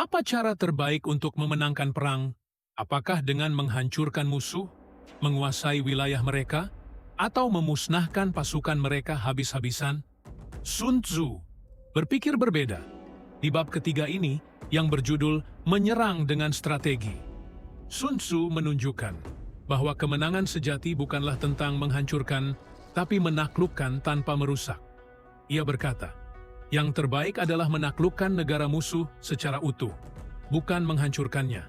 Apa cara terbaik untuk memenangkan perang? Apakah dengan menghancurkan musuh, menguasai wilayah mereka, atau memusnahkan pasukan mereka habis-habisan? Sun Tzu berpikir berbeda. Di bab ketiga ini, yang berjudul Menyerang dengan Strategi, Sun Tzu menunjukkan bahwa kemenangan sejati bukanlah tentang menghancurkan, tapi menaklukkan tanpa merusak. Ia berkata, yang terbaik adalah menaklukkan negara musuh secara utuh, bukan menghancurkannya.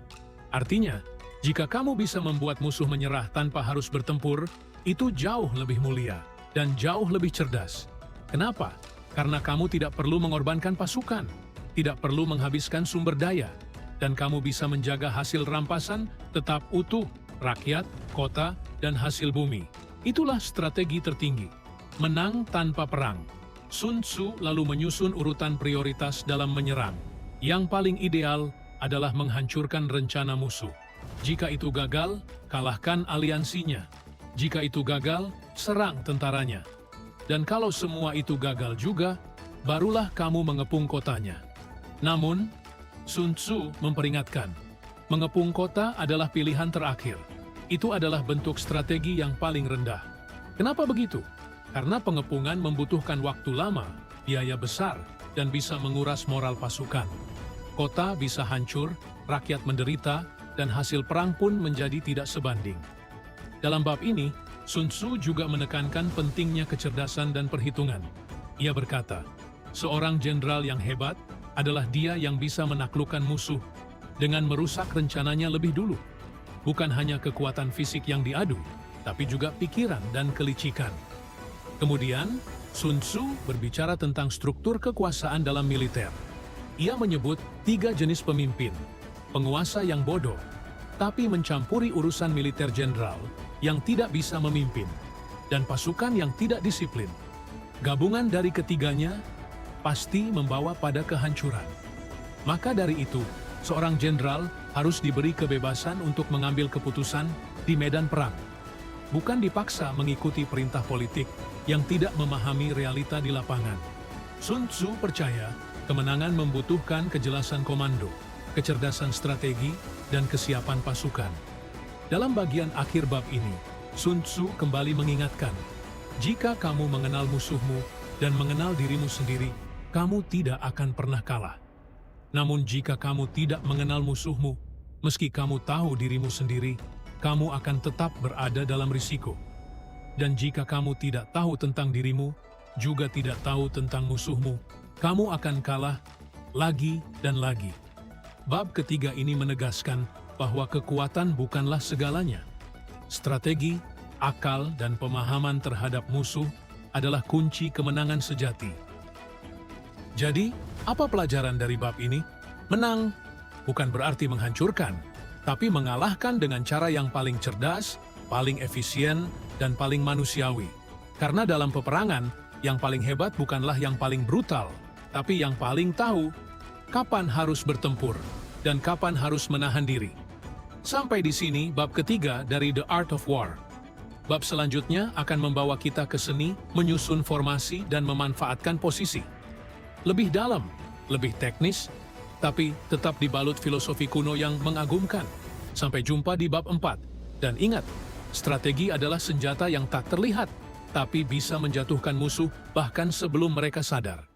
Artinya, jika kamu bisa membuat musuh menyerah tanpa harus bertempur, itu jauh lebih mulia dan jauh lebih cerdas. Kenapa? Karena kamu tidak perlu mengorbankan pasukan, tidak perlu menghabiskan sumber daya, dan kamu bisa menjaga hasil rampasan tetap utuh, rakyat, kota, dan hasil bumi. Itulah strategi tertinggi, menang tanpa perang. Sun Tzu lalu menyusun urutan prioritas dalam menyerang. Yang paling ideal adalah menghancurkan rencana musuh. Jika itu gagal, kalahkan aliansinya. Jika itu gagal, serang tentaranya. Dan kalau semua itu gagal juga, barulah kamu mengepung kotanya. Namun, Sun Tzu memperingatkan, mengepung kota adalah pilihan terakhir. Itu adalah bentuk strategi yang paling rendah. Kenapa begitu? Karena pengepungan membutuhkan waktu lama, biaya besar, dan bisa menguras moral pasukan. Kota bisa hancur, rakyat menderita, dan hasil perang pun menjadi tidak sebanding. Dalam bab ini, Sun Tzu juga menekankan pentingnya kecerdasan dan perhitungan. Ia berkata, seorang jenderal yang hebat adalah dia yang bisa menaklukkan musuh dengan merusak rencananya lebih dulu. Bukan hanya kekuatan fisik yang diadu, tapi juga pikiran dan kelicikan. Kemudian, Sun Tzu berbicara tentang struktur kekuasaan dalam militer. Ia menyebut 3 jenis pemimpin, penguasa yang bodoh, tapi mencampuri urusan militer jenderal yang tidak bisa memimpin, dan pasukan yang tidak disiplin. Gabungan dari ketiganya pasti membawa pada kehancuran. Maka dari itu, seorang jenderal harus diberi kebebasan untuk mengambil keputusan di medan perang, bukan dipaksa mengikuti perintah politik yang tidak memahami realita di lapangan. Sun Tzu percaya kemenangan membutuhkan kejelasan komando, kecerdasan strategi, dan kesiapan pasukan. Dalam bagian akhir bab ini, Sun Tzu kembali mengingatkan, jika kamu mengenal musuhmu dan mengenal dirimu sendiri, kamu tidak akan pernah kalah. Namun jika kamu tidak mengenal musuhmu, meski kamu tahu dirimu sendiri, kamu akan tetap berada dalam risiko. Dan jika kamu tidak tahu tentang dirimu, juga tidak tahu tentang musuhmu, kamu akan kalah lagi dan lagi. Bab ketiga ini menegaskan bahwa kekuatan bukanlah segalanya. Strategi, akal, dan pemahaman terhadap musuh adalah kunci kemenangan sejati. Jadi, apa pelajaran dari bab ini? Menang bukan berarti menghancurkan, tapi mengalahkan dengan cara yang paling cerdas, paling efisien, dan paling manusiawi. Karena dalam peperangan, yang paling hebat bukanlah yang paling brutal, tapi yang paling tahu kapan harus bertempur dan kapan harus menahan diri. Sampai di sini bab ketiga dari The Art of War. Bab selanjutnya akan membawa kita ke seni menyusun formasi dan memanfaatkan posisi. Lebih dalam, lebih teknis, tapi tetap dibalut filosofi kuno yang mengagumkan. Sampai jumpa di bab 4. Dan ingat, strategi adalah senjata yang tak terlihat, tapi bisa menjatuhkan musuh bahkan sebelum mereka sadar.